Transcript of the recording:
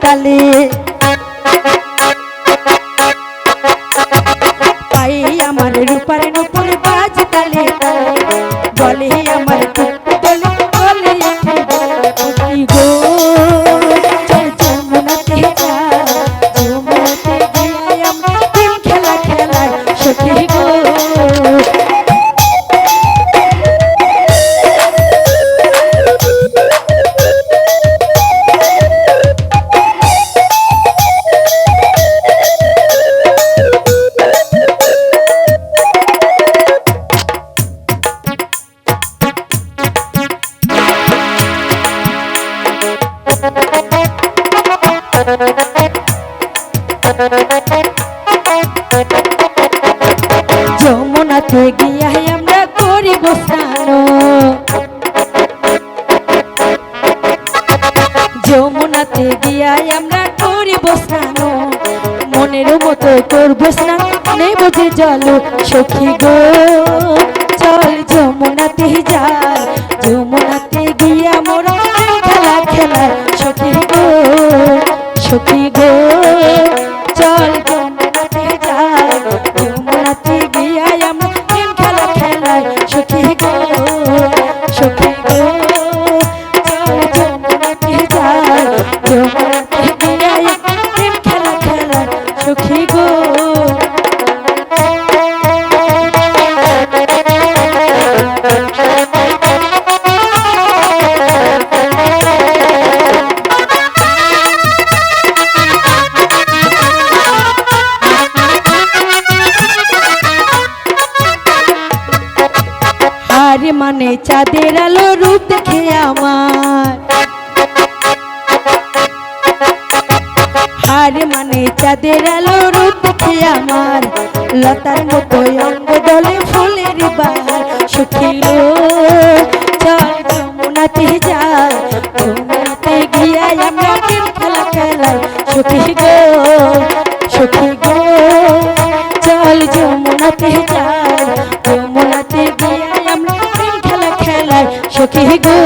তালে পাই আমার রূপার নুপুর বাজ তালে বলে আমার দলে বলে সখী গো চল যমুনাতে যা যমুনাতে গিয়ে আমরা প্রেম খেলা খেলাই সখী গো যমুনাতে গিয়া আমরা করিব স্নান যমুনাতে গিয়া আমরা করিব স্নান মনের মতো করব স্নান নেব যে জল সখী গো চল যমুনাতে যাই যমুনাতে গিয়া মোরা খেলা খেলা সখী গো সখী গো চল যমুনাতে যাই যমুনাতে গিয়া আমরা প্রেম খেলা খেলাই সখী গো সখী গো চল যমুনাতে যাই যমুনাতে গিয়া প্রেম খেলা খেলাই সখী গো আরে মানে চাঁদের আলো রূপ দেখে আমার আরে মানে চাঁদের আলো রূপ দেখে আমার লতার মতো অঙ্গ দলে ফুলের বাহার সখী গো চল যমুনাতে যাই যমুনাতে গিয়া আমরা প্রেম খেলা খেলাই সখী গো সখী গো চল যমুনাতে যাই যমুনাতে গিয়া আমরা প্রেম খেলা খেলাই সখী গো